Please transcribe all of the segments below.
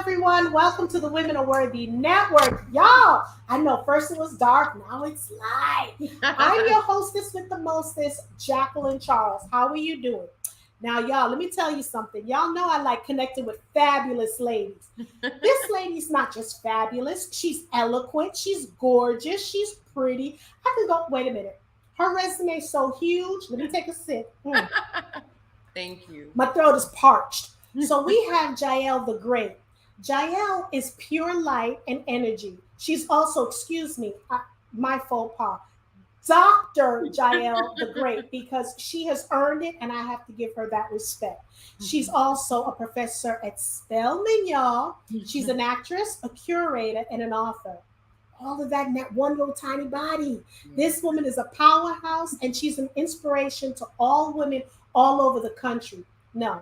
everyone. Welcome to the Women Are Worthy Network. Y'all, I know first it was dark, now it's light. I'm your hostess with the mostest, Jacqueline Charles. How are you doing? Now, y'all, let me tell you something. Y'all know I like connecting with fabulous ladies. This lady's not just fabulous, she's eloquent, she's gorgeous, she's pretty. I can go, wait a minute. Her resume is so huge. Let me take a sip. Thank you. My throat is parched. So we have Jael the Great. Jael is pure light and energy. She's also, excuse me, my faux pas, Dr. Jael the Great, because she has earned it and I have to give her that respect. She's also a professor at Spelman, y'all. She's an actress, a curator, and an author. All of that in that one little tiny body. This woman is a powerhouse and she's an inspiration to all women all over the country. No,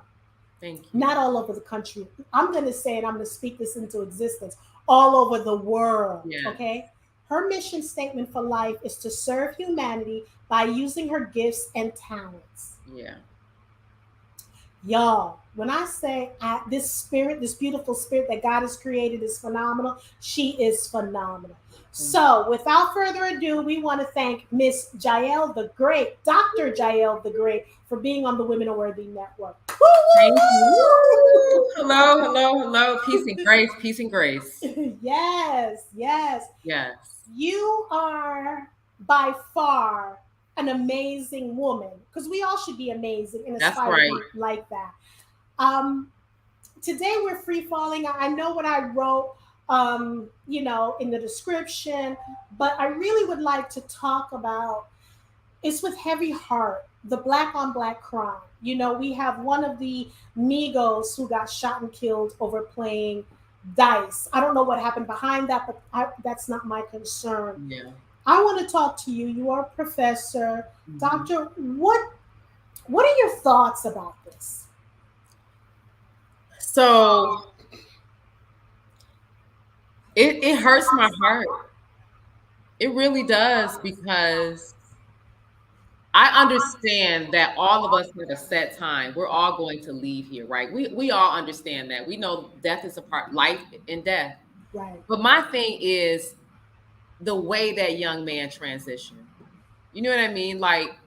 Thank you. not all over the country. I'm going to say, and I'm going to speak this into existence, all over the world. Yeah. Okay? Her mission statement for life is to serve humanity by using her gifts and talents. Yeah. Y'all, when I say this spirit, this beautiful spirit that God has created is phenomenal, she is phenomenal. So, without further ado, we want to thank Miss Jael the Great, Dr. Jael the Great, for being on the Women Are Worthy Network. Thank you. Hello, hello, hello. Peace and grace. Peace and grace. Yes, yes. Yes. You are by far an amazing woman because we all should be amazing and That's aspire right. to be like that. Um, Today we're free falling. I know what I wrote, in the description, but I really would like to talk about it's with heavy heart the black on black crime. We have one of the Migos who got shot and killed over playing dice. I don't know what happened behind that, but that's not my concern. Yeah. I want to talk to you. You are a professor, doctor. What are your thoughts about this? So it hurts my heart. It really does because I understand that all of us have a set time. We're all going to leave here, right? We all understand that. We know death is a part, life and death. Right. But my thing is the way that young man transitioned. You know what I mean? Like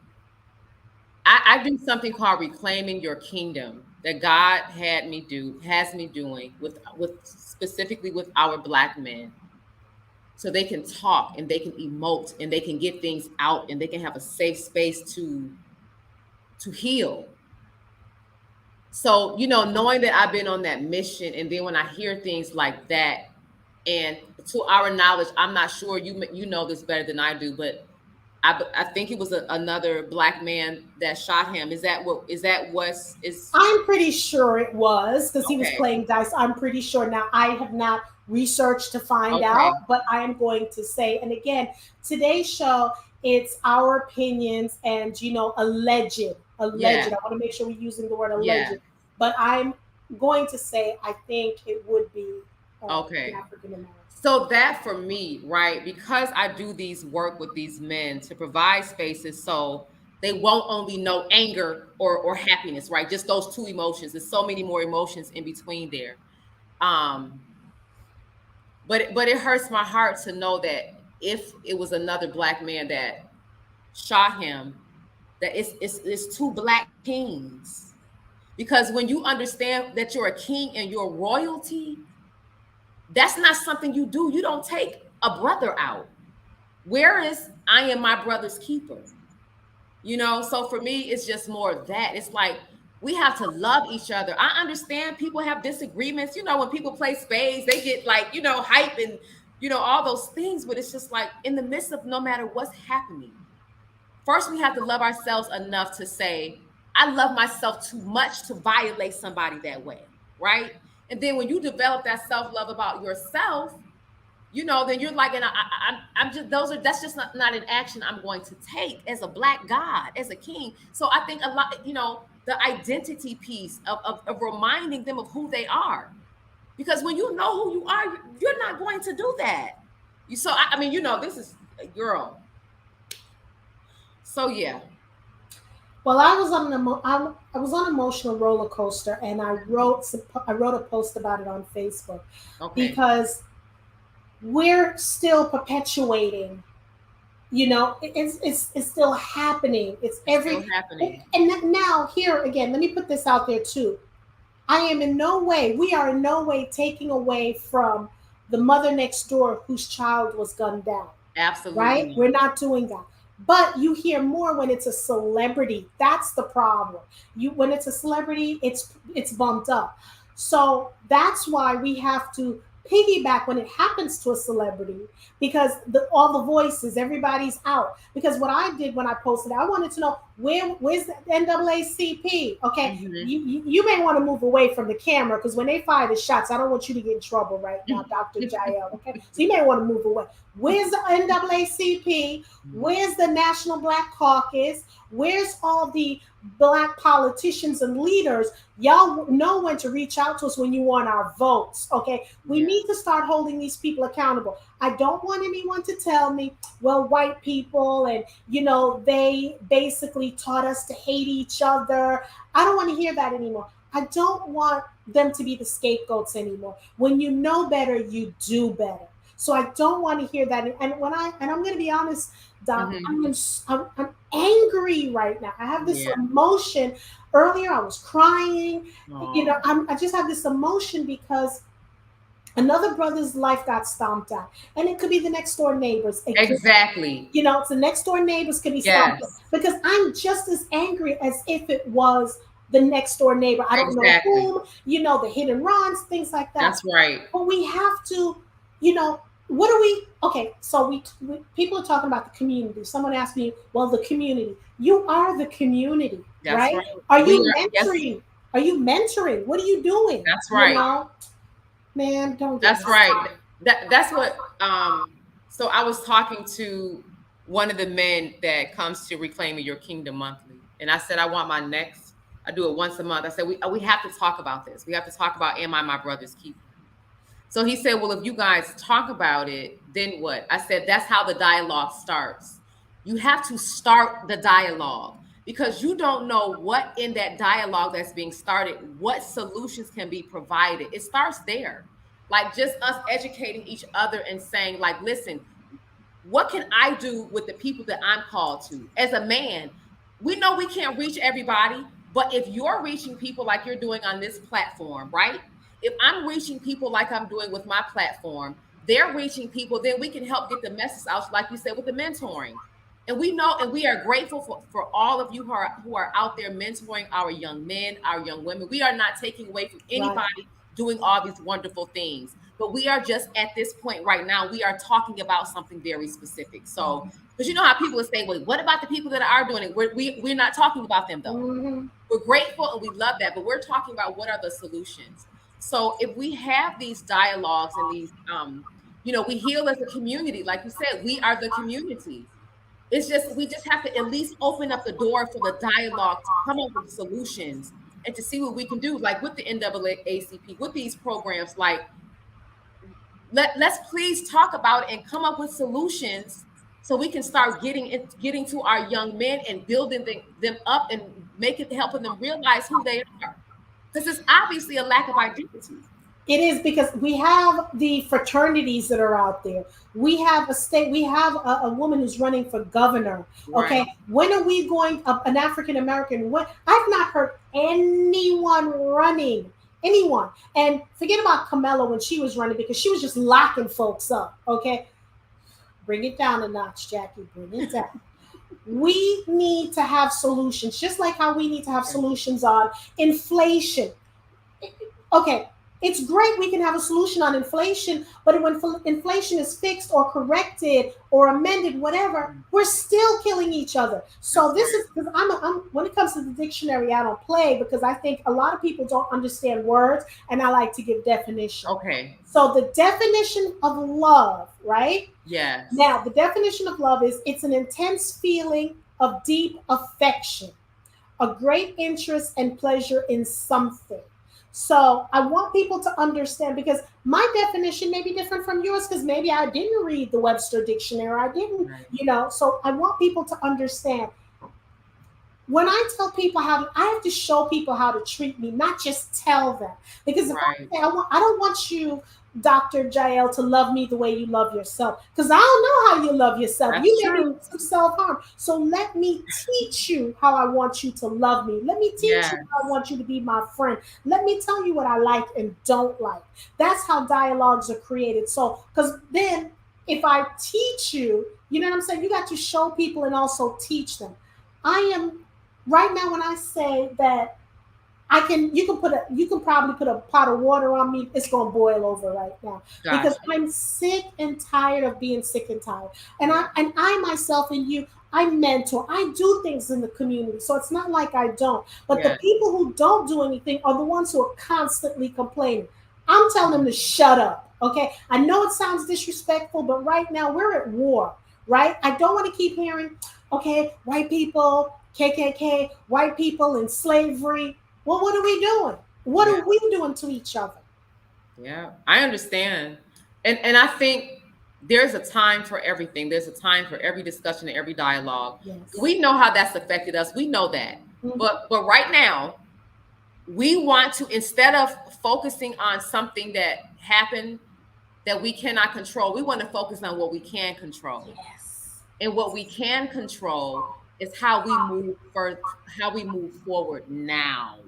I do something called reclaiming your kingdom that God has me doing with specifically with our black men. So they can talk and they can emote and they can get things out and they can have a safe space to heal. So, knowing that I've been on that mission, and then when I hear things like that, and to our knowledge, I'm not sure you know this better than I do, but I think it was another black man that shot him. What's is I'm pretty sure it was because he was okay? playing dice. I'm pretty sure. Now, I have not researched to find Okay, out, but I am going to say, and again, today's show, it's our opinions and, alleged. yeah, I want to make sure we're using the word yeah, alleged, but I'm going to say I think it would be an okay. African American. So that for me, right, because I do these work with these men to provide spaces so they won't only know anger or happiness, right? Just those two emotions. There's so many more emotions in between there. Um, but it hurts my heart to know that if it was another black man that shot him, that it's two black kings. Because when you understand that you're a king and you're royalty, that's not something you do. You don't take a brother out. Whereas I am my brother's keeper. So for me, it's just more of that. It's like we have to love each other. I understand people have disagreements. When people play spades, they get like, hype and, all those things. But it's just like in the midst of no matter what's happening, first we have to love ourselves enough to say, I love myself too much to violate somebody that way. Right. And then when you develop that self-love about yourself, then you're like, and I'm just, that's just not an action I'm going to take as a black God, as a king. So I think a lot, the identity piece of reminding them of who they are, because when you know who you are, you're not going to do that. So I mean, this is a girl. So yeah. Well, I was on an emotional roller coaster, and I wrote a post about it on Facebook Okay. because we're still perpetuating. It's still happening. It's It's still happening. now here again. Let me put this out there too. I am in no way. We are in no way taking away from the mother next door whose child was gunned down, Absolutely right? not. We're not doing that. But you hear more when it's a celebrity. That's the problem. You When it's a celebrity, it's bumped up. So that's why we have to piggyback when it happens to a celebrity because all the voices, everybody's out. Because what I did when I posted, I wanted to know where's the NAACP. Okay, Hmm. you may want to move away from the camera because when they fire the shots, I don't want you to get in trouble right now, Dr. Jael. Okay, so you may want to move away. Where's the NAACP? Where's the National Black Caucus? Where's all the black politicians and leaders? Y'all know when to reach out to us when you want our votes. Okay, we Yeah. need to start holding these people accountable. I don't want anyone to tell me, well, white people and they basically taught us to hate each other. I don't want to hear that anymore. I don't want them to be the scapegoats anymore. When you know better, you do better. So I don't want to hear that. And I'm going to be honest, Doc, Hmm. I'm angry right now. I have this Yeah. emotion. Earlier, I was crying. Oh, I just have this emotion because another brother's life got stomped out, and it could be the next door neighbors. It could, exactly. it's the next door neighbors could be stomped out Yes. because I'm just as angry as if it was the next door neighbor. I don't know Exactly. whom, the hit and runs, things like that. That's right. But we have to, you know, what are we? Okay, so we people are talking about the community. Someone asked me, well, the community. You are the community, That's right? right. Are We you are. Yes. mentoring? Are you mentoring? What are you doing? That's right. Man, don't get me That's right. started. That's what. So I was talking to one of the men that comes to Reclaiming Your Kingdom monthly, and I said I want my next. I do it once a month. I said we have to talk about this. We have to talk about, am I my brother's keeper? So he said, well, if you guys talk about it, then what? I said, that's how the dialogue starts. You have to start the dialogue because you don't know what in that dialogue that's being started, what solutions can be provided. It starts there. Like just us educating each other and saying, like, listen, what can I do with the people that I'm called to? As a man, we know we can't reach everybody, but if you're reaching people like you're doing on this platform, right? If I'm reaching people like I'm doing with my platform, they're reaching people, then we can help get the message out, like you said, with the mentoring. And we know, and we are grateful for all of you who are out there mentoring our young men, our young women. We are not taking away from Right. anybody doing all these wonderful things. But we are just at this point right now, we are talking about something very specific. So, because you know how people would say, well, what about the people that are doing it? We're not talking about them though. Mm-hmm. We're grateful and we love that, but we're talking about what are the solutions. So if we have these dialogues and these, we heal as a community, like you said, we are the community. It's just, we just have to at least open up the door for the dialogue to come up with solutions and to see what we can do, like with the NAACP, with these programs. Like, let's please talk about it and come up with solutions so we can start getting to our young men and building them up and helping them realize who they are, because it's obviously a lack of identity. It is because we have the fraternities that are out there. We have we have a woman who's running for governor. Right. Okay. When are we going, an African American? I've not heard anyone running, anyone. And forget about Camilla when she was running because she was just locking folks up. Okay. Bring it down a notch, Jackie. Bring it down. We need to have solutions, just like how we need to have solutions on inflation. Okay, it's great we can have a solution on inflation, but when inflation is fixed or corrected or amended, whatever, we're still killing each other. So That's this is because I'm when it comes to the dictionary, I don't play because I think a lot of people don't understand words, and I like to give definition. okay. So the definition of love, right? Yes. Now, the definition of love is it's an intense feeling of deep affection, a great interest and pleasure in something. So I want people to understand because my definition may be different from yours because maybe I didn't read the Webster dictionary. I didn't, Right. So I want people to understand when I tell people I have to show people how to treat me, not just tell them. Because if I Right. say I don't want you, Dr. Jael, to love me the way you love yourself, because I don't know how you love yourself. That's You may be true. doing some self harm. So let me teach you how I want you to love me. Let me teach you Yes. how I want you to be my friend. Let me tell you what I like and don't like. That's how dialogues are created. So, because then if I teach you, you know what I'm saying? You got to show people and also teach them. I am right now when I say that you can probably put a pot of water on me, it's gonna boil over right now. Because Gotcha. I'm sick and tired of being sick and tired. And Yeah. I myself and you, I mentor, I do things in the community. So it's not like I don't. But the Yeah. people who don't do anything are the ones who are constantly complaining. I'm telling them to shut up. Okay. I know it sounds disrespectful, but right now we're at war, right? I don't want to keep hearing, okay, white people, KKK, white people in slavery. Well, what are we doing? What Yeah. are we doing to each other? Yeah. I understand. And I think there's a time for everything. There's a time for every discussion and every dialogue. Yes. We know how that's affected us. We know that. Mhm. But right now, we want to, instead of focusing on something that happened that we cannot control, we want to focus on what we can control. Yes. And what we can control is how we move first, how we move forward now.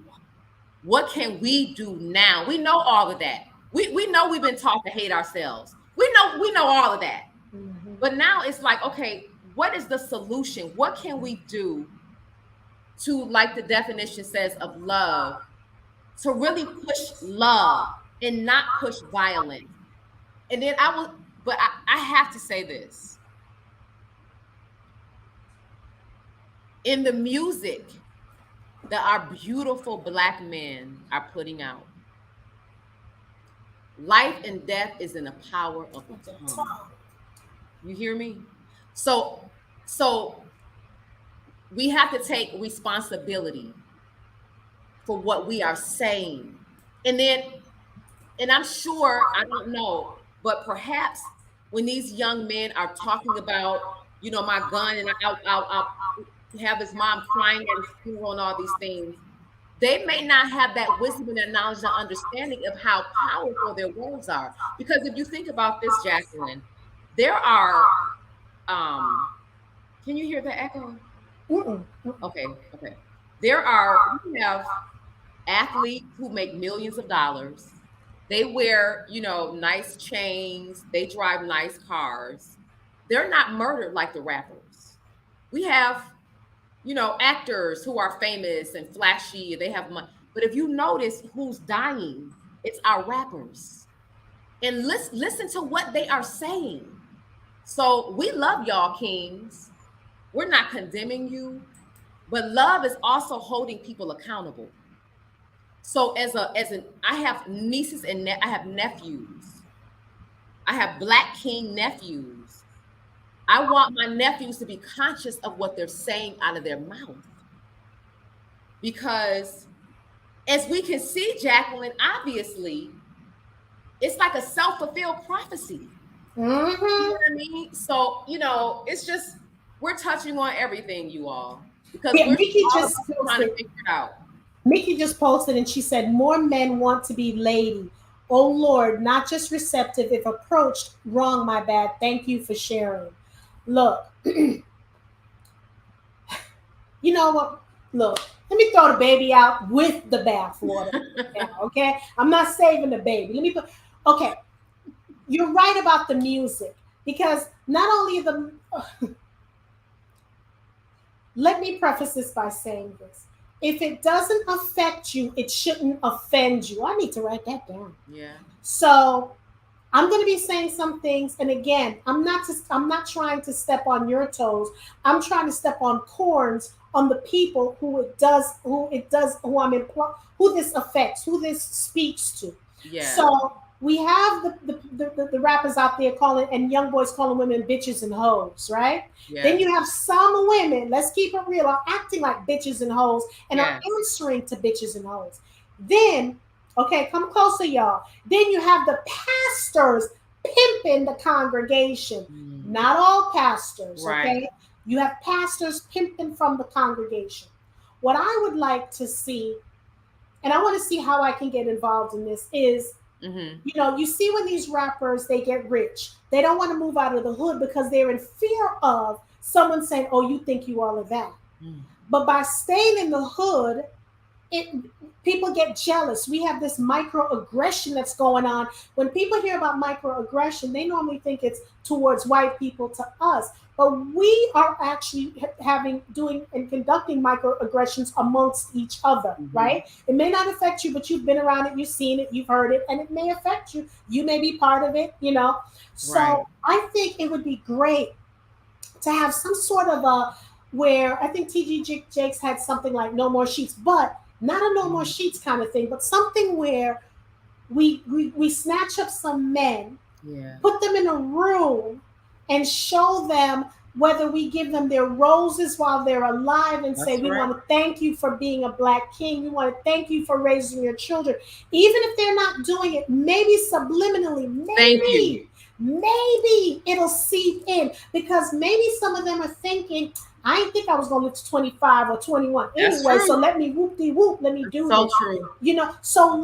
What can we do now? We know all of that. We know we've been taught to hate ourselves. We know all of that. Mhm. But now it's like, okay, what is the solution? What can we do to, like the definition says, of love, to really push love and not push violence? And then I have to say this. In the music that our beautiful Black men are putting out, life and death is in the power of the tongue. You hear me? So, so we have to take responsibility for what we are saying. And then, and I'm sure, I don't know, but perhaps when these young men are talking about, my gun, and I'll have his mom crying at his funeral and all these things, they may not have that wisdom and that knowledge and understanding of how powerful their words are. Because if you think about this, Jacqueline, there are, can you hear the echo? Mm-mm. Okay. We have athletes who make millions of dollars. They wear, nice chains. They drive nice cars. They're not murdered like the rappers. We have, actors who are famous and flashy. They have money. But if you notice who's dying, it's our rappers. And listen to what they are saying. So we love y'all, kings. We're not condemning you, but love is also holding people accountable. So I have nieces and I have nephews. I have Black king nephews. I want my nephews to be conscious of what they're saying out of their mouth, because as we can see, Jacqueline, obviously, it's like a self-fulfilled prophecy. You know Mhm. what I mean? So, it's just, we're touching on everything, you all, because Yeah, we're all of us are trying to figure it out. Mickey just posted and she said, more men want to be lady. Oh Lord, not just receptive. If approached wrong, my bad. Thank you for sharing. Look, you know what? Look, let me throw the baby out with the bathwater now, okay? I'm not saving the baby. Okay, you're right about the music because not only let me preface this by saying this. If it doesn't affect you, it shouldn't offend you. I need to write that down. Yeah. So I'm going to be saying some things, and again, I'm not trying to step on your toes. I'm trying to step on corns on the people who who this affects, who this speaks to. Yeah. So we have the rappers out there calling and young boys calling women bitches and hoes, right? Then Yes. you have some women, let's keep it real, are acting like bitches and hoes and are Yes. answering to bitches and hoes. Then, okay, come closer, y'all. Then you have the pastors pimping the congregation. Mm. Not all pastors, Right. okay? You have pastors pimping from the congregation. What I would like to see, and I want to see how I can get involved in this, is, Mm-hmm. you see when these rappers, they get rich, they don't want to move out of the hood because they're in fear of someone saying, oh, you think you all of that. Mm. But by staying in the hood, it people get jealous. We have this microaggression that's going on. When people hear about microaggression, they normally think it's towards white people to us. But we are actually having doing and conducting microaggressions amongst each other, Mm-hmm. right? It may not affect you, but you've been around it, you've seen it, you've heard it, and it may affect you. You may be part of it. Right. So I think it would be great to have some sort of a, where I think TG Jakes had something like no more sheets, but not a no more Mhm. sheets kind of thing, but something where we snatch up some men, Yeah. put them in a room, and show them, whether we give them their roses while they're alive and say, That's we right. want to thank you for being a black king. We want to thank you for raising your children. Even if they're not doing it, maybe subliminally, Thank you. maybe it'll seep in, because maybe some of them are thinking, I didn't think I was going to live to 25 or 21 That's anyway, so true. let me whoop de whoop, let me do So this. true. So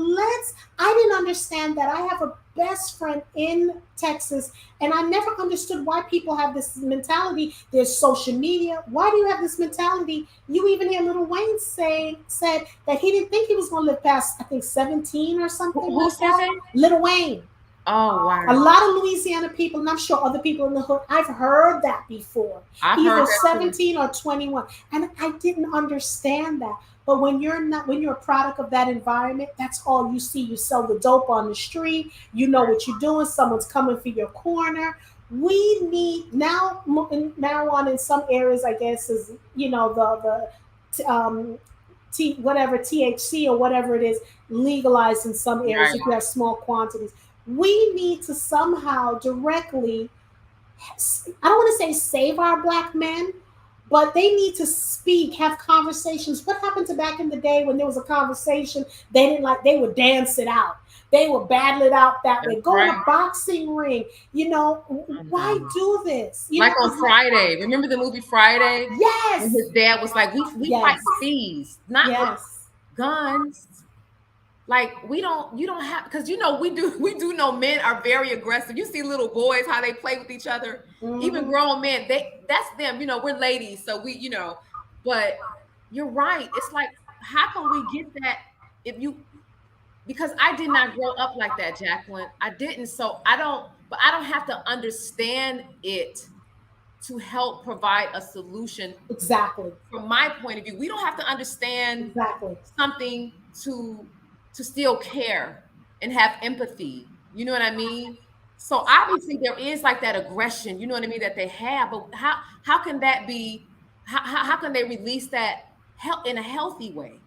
I didn't understand that. I have a best friend in Texas, and I never understood why people have this mentality. There's social media. Why do you have this mentality? You even hear Little Wayne said that he didn't think he was going to live past, I think, 17 or something Who like said that. that? Little Wayne. Oh A wow. lot of Louisiana people, and I'm sure other people in the hood, I've heard that before, I've either heard that too. 17 or 21. And I didn't understand that. But when you're a product of that environment, that's all you see. You sell the dope on the street, you know what you're doing, someone's coming for your corner. We need now, marijuana in some areas, I guess, is, the whatever THC or whatever it is, legalized in some areas Right. if you have small quantities. We need to somehow directly, I don't want to say save our black men, but they need to speak, have conversations. What happened to back in the day when there was a conversation they didn't like, they would dance it out. They would battle it out that way. That's Go in right. a boxing ring. Why Mhm. do this? Like on Because Friday. Remember the movie Friday? When yes, his dad was like, we fight yes, thieves, not with yes. guns. Like we don't, you don't have, because we do know men are very aggressive. You see little boys how they play with each other, even Mm-hmm. grown men. That's them. We're ladies, so But you're right. It's like, how can we get that if you? Because I did not grow up like that, Jacqueline. I didn't. So I don't. But I don't have to understand it to help provide a solution Exactly. from my point of view. We don't have to understand Exactly. something to still care and have empathy. You know what I mean? So obviously there is like that aggression, you know what I mean, that they have. But how can that be? How can they release that in a healthy way? You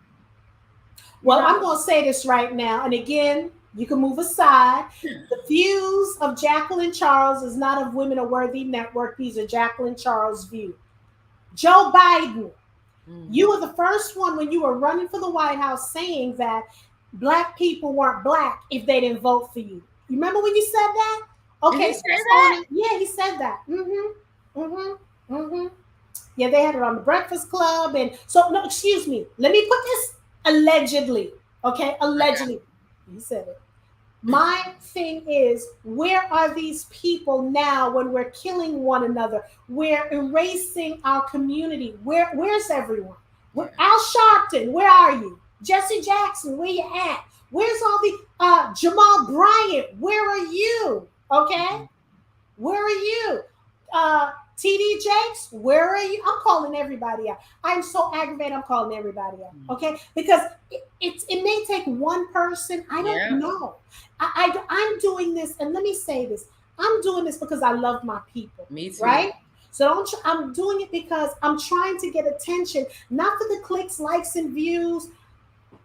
Well, know? I'm going to say this right now. And again, you can move aside. The views of Jacqueline Charles is not of Women Are Worthy Network. These are Jacqueline Charles' views. Joe Biden, you Mm. were the first one when you were running for the White House saying that black people weren't black if they didn't vote for you. You remember when you said that? Did he Okay, say what's going that? on? Yeah, he said that. Mm-hmm. Yeah, they had it on the Breakfast Club. And so, no, excuse me. Let me put this allegedly. Okay, Okay. allegedly. He said it. My thing is, where are these people now when we're killing one another? We're erasing our community. Where's everyone? Yeah. Al Sharpton, where are you? Jesse Jackson, where you at? Where's all the Jamal Bryant? Where are you? Okay, Mhm. where are you? TD Jakes, where are you? I'm calling everybody out. I'm so aggravated. I'm calling everybody out. Mhm. Okay, because it may take one person. I don't Yeah. know. I'm doing this, and let me say this. I'm doing this because I love my people, Me too. right? So I'm doing it because I'm trying to get attention, not for the clicks, likes, and views.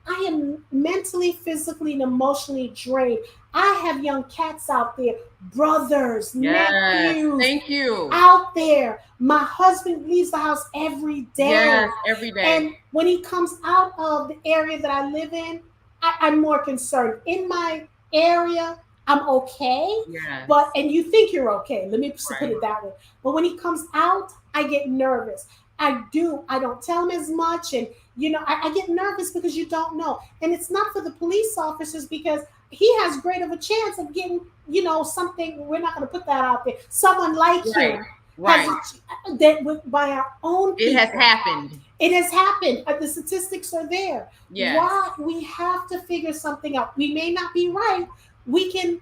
I am mentally, physically, and emotionally drained. I have young cats out there, brothers, Yes. nephews Thank you. out there. My husband leaves the house every day. Yes. Every day. And when he comes out of the area that I live in, I'm more concerned. In my area, I'm okay. Yes. And you think you're okay. Let me put Right. it that way. But when he comes out, I get nervous. I do. I don't tell them as much. And, I get nervous because you don't know. And it's not for the police officers because he has great of a chance of getting, something. We're not going to put that out there. Someone like Right. him has Right. by our own It has people. happened. It has happened. The statistics are there. Yes. Why we have to figure something out. We may not be right. We can.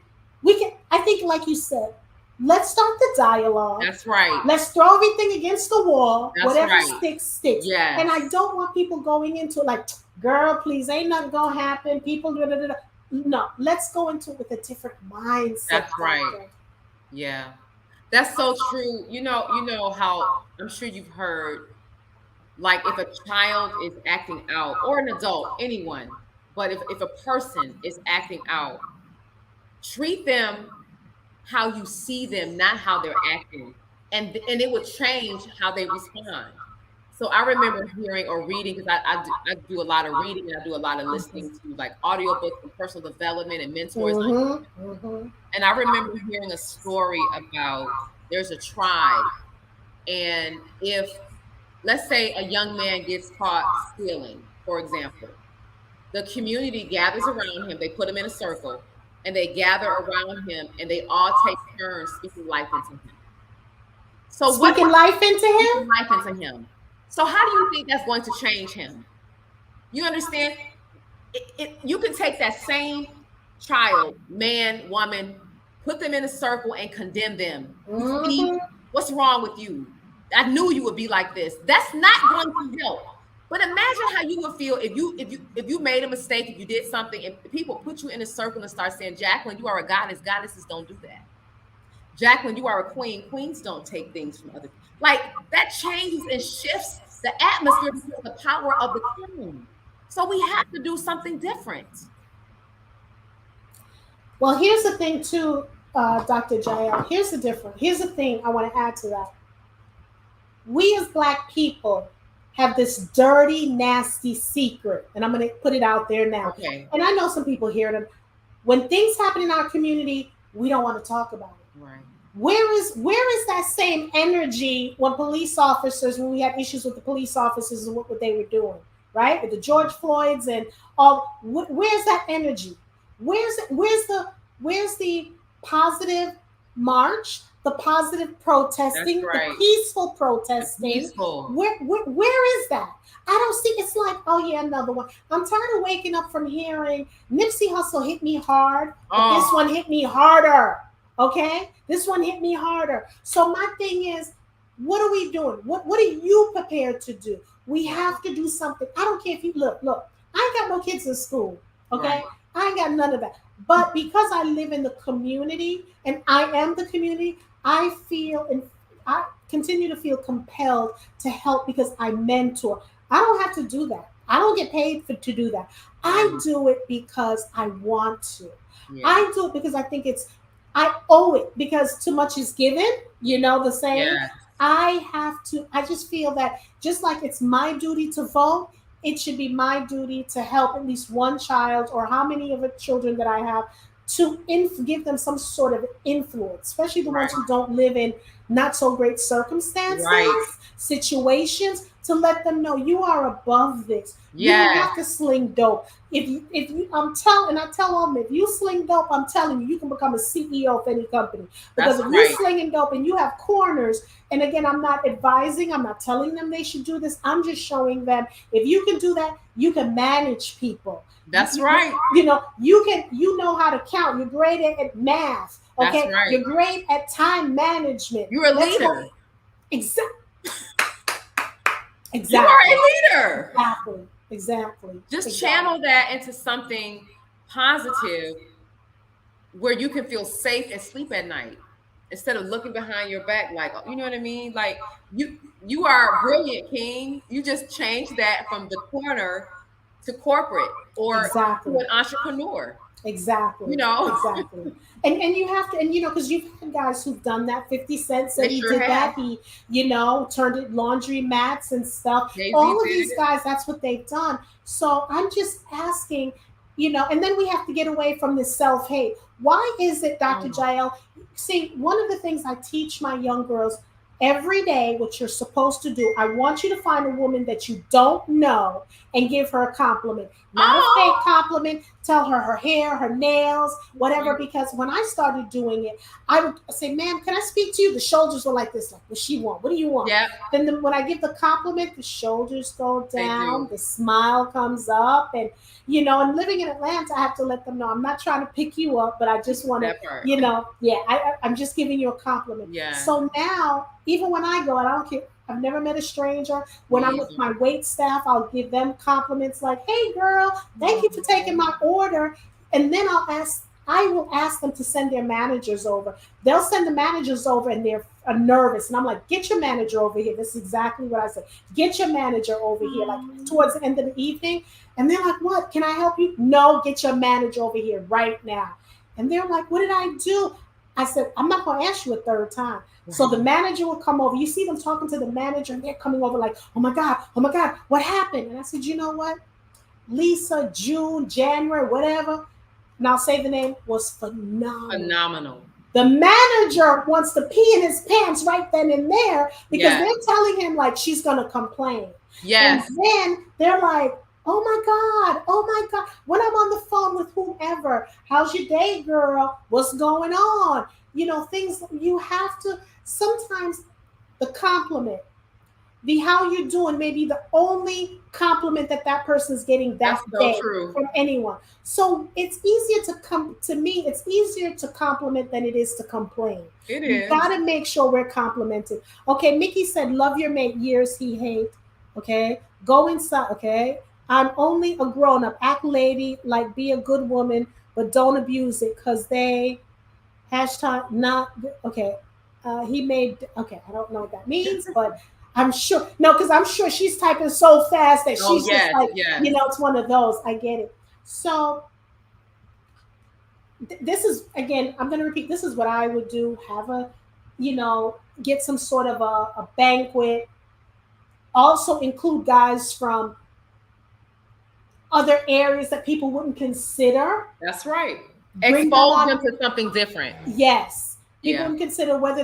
I think, like you said, let's start the dialogue. That's right. Let's throw everything against the wall. That's Whatever right. sticks, sticks. Yes. And I don't want people going into like, girl, please, ain't nothing gonna happen. People, da, da, da, da. No, let's go into it with a different mindset. That's right. Yeah. That's so true. You know how I'm sure you've heard, like if a child is acting out, or an adult, anyone, but if a person is acting out, treat them how you see them, not how they're acting. And it would change how they respond. So I remember hearing or reading, because I do a lot of reading and I do a lot of listening to like audiobooks and personal development and mentors. And I remember hearing a story about, there's a tribe, and if, let's say, a young man gets caught stealing, for example, the community gathers around him, they put him in a circle, and they gather around him, and they all take turns speaking life into him. So Speaking life into speaking him? life into him. So how do you think that's going to change him? You understand? You can take that same child, man, woman, put them in a circle and condemn them. You see, what's wrong with you? I knew you would be like this. That's not going to help. But imagine how you would feel if you made a mistake, if you did something, and people put you in a circle and start saying, Jacqueline, you are a goddess. Goddesses don't do that. Jacqueline, you are a queen. Queens don't take things from other people. Like, that changes and shifts the atmosphere because of the power of the queen. So we have to do something different. Well, here's the thing too, Dr. Jael. Here's the difference. Here's the thing I want to add to that. We as Black people have this dirty, nasty secret, and I'm going to put it out there now. Okay. And I know some people hear them. When things happen in our community, we don't want to talk about it. Right. Where is that same energy when when we had issues with the police officers and what they were doing, right? With the George Floyds and all, where's that energy? Where's the positive march, the positive protesting, right. the peaceful protesting? Peaceful. Where is that? I don't see. It's like, oh yeah, another one. I'm tired of waking up from hearing Nipsey Hussle hit me hard, but this one hit me harder. Okay, this one hit me harder. So my thing is, what are we doing? What are you prepared to do? We have to do something. I don't care if you look. I ain't got no kids in school. Okay, Right. I ain't got none of that. But because I live in the community and I am the community, I continue to feel compelled to help because I mentor. I don't have to do that. I don't get paid to do that. I do it because I want to. Yeah. I do it because I think I owe it, because too much is given, the saying. Yeah. I just feel that just like it's my duty to vote, it should be my duty to help at least one child, or how many of the children that I have, to give them some sort of influence, especially the ones who don't live in not so great circumstances, situations, to let them know you are above this. Yeah. You don't have to sling dope. I tell them, if you sling dope, I'm telling you, you can become a CEO of any company. Because That's if you're right. slinging dope and you have corners, and again, I'm not advising, I'm not telling them they should do this. I'm just showing them, if you can do that, you can manage people. That's right. You know how to count. You're great at math. Okay. That's right. You're great at time management. You're a leader. Exactly. You are a leader. Exactly. Just channel that into something positive where you can feel safe and sleep at night, instead of looking behind your back like, you know what I mean? Like, you are brilliant, King. You just changed that from the corner to corporate, or to an entrepreneur. Exactly. Exactly. And you have to, because you've had guys who've done that. 50 Cent said he did that. He, turned it laundry mats and stuff. All of these guys, that's what they've done. So I'm just asking, and then we have to get away from this self-hate. Why is it, Dr. Jael? See, one of the things I teach my young girls, every day, what you're supposed to do, I want you to find a woman that you don't know and give her a compliment. Not a fake Oh, compliment. Tell her her hair, her nails, whatever. Because when I started doing it, I would say, ma'am, can I speak to you? The shoulders were like this, like, what she want? What do you want? yeah, Then when I give the compliment, the shoulders go they down, do the smile comes up. And, and living in Atlanta, I have to let them know I'm not trying to pick you up, but I just want to, that part. yeah, I'm just giving you a compliment. Yeah, So now, even when I go, and I don't care, I've never met a stranger. When I'm me with either. my wait staff, I'll give them compliments like, hey, girl, thank you for taking Oh, my order. And then I will ask them to send their managers over. They'll send the managers over and they're nervous. And I'm like, get your manager over here. This is exactly what I said. Get your manager over here, like towards the end of the evening. And they're like, what? Can I help you? No, get your manager over here right now. And they're like, what did I do? I said, I'm not going to ask you a third time. So the right. manager will come over. You see them talking to the manager, and they're coming over like, oh my God, what happened? And I said, you know what? Lisa, June, January, whatever, and I'll say the name, was phenomenal. Phenomenal. The manager wants to pee in his pants right then and there because Yes, they're telling him like she's going to complain. And yes. then they're like, oh my God, oh my God. When I'm on the phone with whomever, how's your day, girl? What's going on? Things you have to sometimes the compliment, the how you doing may be the only compliment that person is getting That's that so day true. from anyone. So it's easier to come to me. It's easier to compliment than it is to complain. It You is. got to make sure we're complimented. Okay, Mickey said, "Love your mate, years he hate." Okay, go inside. Okay, I'm only a grown up. Act lady, like be a good woman, but don't abuse it, cause they hashtag not okay. He made okay. I don't know what that means, but I'm sure no, because I'm sure she's typing so fast that Oh, she's just yes, like yes. it's one of those. I get it. So this is again. I'm going to repeat. This is what I would do. Have a, get some sort of a banquet. Also include guys from other areas that people wouldn't consider. That's right. Bring them Expose on. them to something different. Yes. People Yeah, can consider whether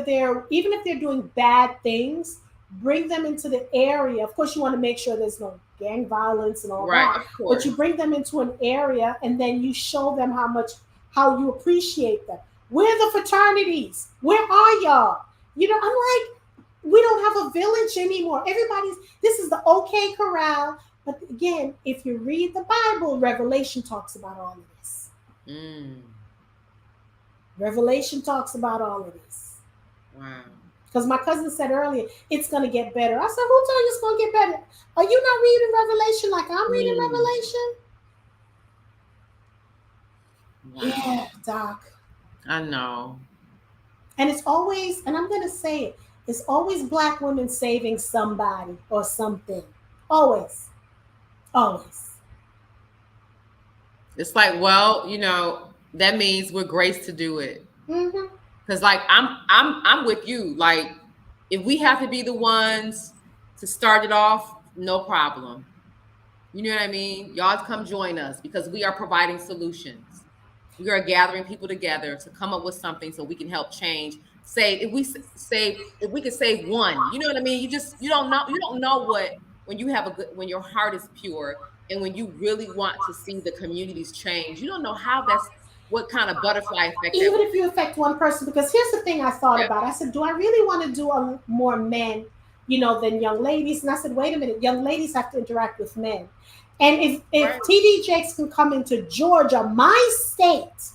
even if they're doing bad things, bring them into the area. Of course, you want to make sure there's no gang violence and all right. that, Of but course. you bring them into an area and then you show them how you appreciate them. Where are the fraternities? Where are y'all? I'm like, we don't have a village anymore. This is the OK Corral. But again, if you read the Bible, Revelation talks about all of this. Mm, Revelation talks about all of this. wow. Because my cousin said earlier, it's going to get better. I said, who told you it's going to get better? Are you not reading Revelation like I'm reading Mm, Revelation? wow. Yeah, Doc. I know. And it's always, and I'm going to say it, it's always black women saving somebody or something. Always. Always. It's like, well, that means we're graced to do it. Mm-hmm. Cause like I'm with you. Like, if we have to be the ones to start it off, no problem. You know what I mean? Y'all come join us because we are providing solutions. We are gathering people together to come up with something so we can help change. Save if we could save one. You know what I mean? You don't know what when you have a good when your heart is pure and when you really want to see the communities change. You don't know how that's what kind of butterfly effect that Even will. if you affect one person, because here's the thing I thought Yep. about. I said, do I really want to do more men, than young ladies? And I said, wait a minute, young ladies have to interact with men. And if Right. TD Jakes can come into Georgia, my state,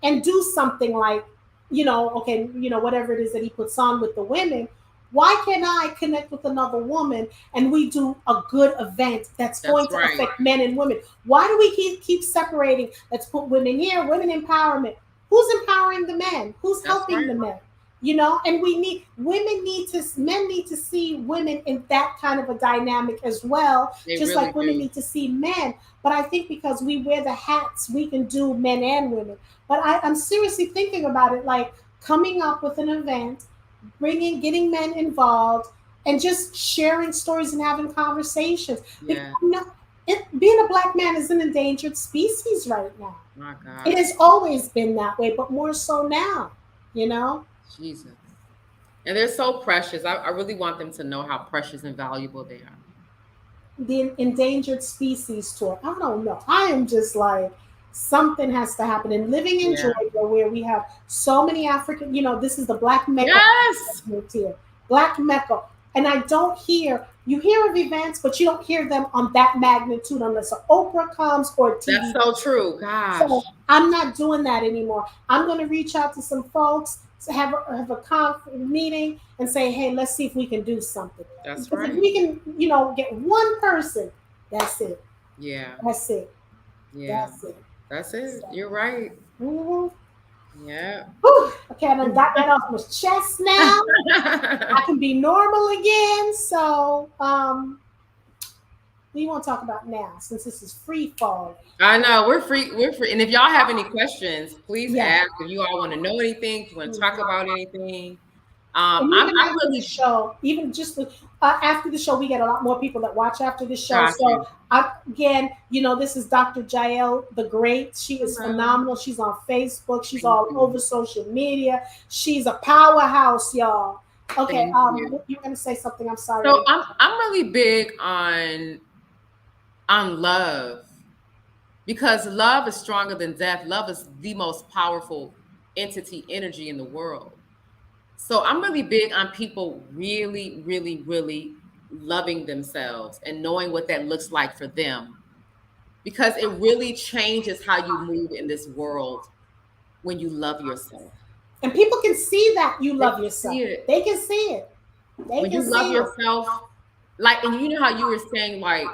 and do something like, okay, whatever it is that he puts on with the women, why can't I connect with another woman and we do a good event that's That's going to right. affect men and women? Why do we keep separating? Let's put women here, women empowerment. Who's empowering the men? Who's That's helping right. the men? And men need to see women in that kind of a dynamic as well, They just really like women do. need to see men. But I think because we wear the hats, we can do men and women. But I'm seriously thinking about it, like coming up with an event, getting men involved, and just sharing stories and having conversations. Because Yeah. being a black man is an endangered species right now. My It God. has always been that way, but more so now, you know? Jesus. And they're so precious. I really want them to know how precious and valuable they are. The endangered species tour. I don't know. I am just like, something has to happen. And living in Yeah. Georgia, where we have so many African, this is the Black Mecca Yes. here, Black Mecca. And I don't hear, you hear of events, but you don't hear them on that magnitude unless an Oprah comes or a That's TV. so true. Gosh. So I'm not doing that anymore. I'm going to reach out to some folks, to have a meeting and say, hey, let's see if we can do something. That's Because if right. we can, get one person, that's it. Yeah. That's it. Yeah. That's it. That's it. So, You're right. mhm. Yeah. Whew. Okay, I done got that off my chest now. I can be normal again. So, what do you want to talk about now since this is free falling? I know we're free. We're free. And if y'all have any questions, please Yeah. ask. If you all want to know anything, if you want to talk Mhm. about anything, And I'm even after the really show, even just after the show, we get a lot more people that watch after the show. got So you. again, this is Dr. Jael the Great. She is Hello. phenomenal. She's on Facebook. She's Thank all you. over social media. She's a powerhouse, y'all. Okay, Thank you. you were gonna say something. I'm sorry. So I'm really big on love because love is stronger than death. Love is the most powerful entity energy in the world. So I'm really big on people really, really, really loving themselves and knowing what that looks like for them because it really changes how you move in this world when you love yourself. And people can see that you They love can yourself. see it. They can see it. They When can you love see it. yourself, like, and you know how you were saying, like,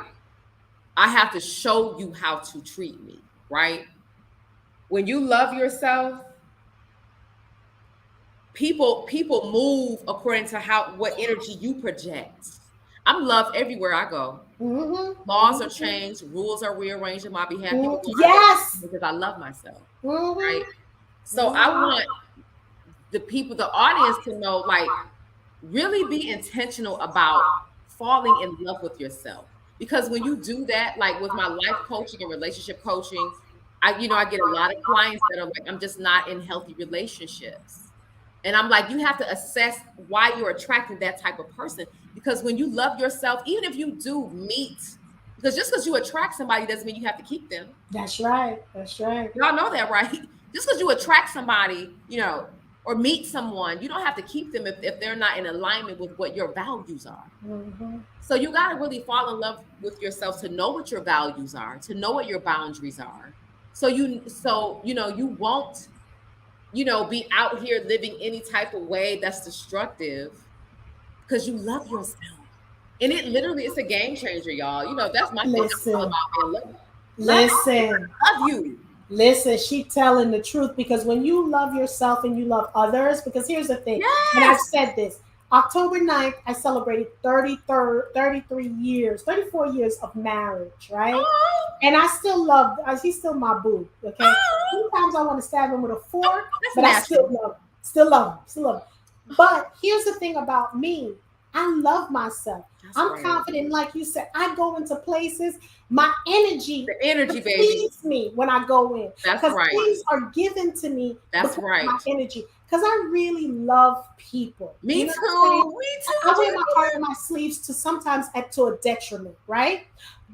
I have to show you how to treat me, right? When you love yourself, people move according to what energy you project. I'm loved everywhere I go. Laws are Mm-hmm. changed, rules are rearranged on my behalf. People Mm-hmm. know I love Yes. them because I love myself, Mm-hmm. right? So I want the people, the audience to know, like, really be intentional about falling in love with yourself. Because when you do that, like with my life coaching and relationship coaching, I get a lot of clients that are like, I'm just not in healthy relationships. And I'm like, you have to assess why you're attracting that type of person. Because when you love yourself, even if you do meet, because just because you attract somebody doesn't mean you have to keep them. That's right. That's right. Y'all know that, right? Just because you attract somebody, or meet someone, you don't have to keep them if they're not in alignment with what your values are. Mm-hmm. So you got to really fall in love with yourself to know what your values are, to know what your boundaries are. So you won't, be out here living any type of way that's destructive because you love yourself. And it literally, it's a game changer, y'all. That's my thing. I'm all Listen. about, man, love Listen. love you. Listen, she telling the truth because when you love yourself and you love others, because here's the thing, and I've Yes. said this, October 9th, I celebrated 33 years, 34 years of marriage, right? Oh, And I still love, he's still my boo, okay? oh. Sometimes I want to stab him with a fork, That's but I still natural. love him, still love him. But here's the thing about me, I love myself. That's I'm right. confident, like you said, I go into places, my energy The energy, baby. precedes me when I go in That's because right. things are given to me That's because of my right. energy. Because I really love people. You Me know what I'm saying? too. Me too, I wear my heart Jacqueline. on my sleeves to sometimes to a detriment, right?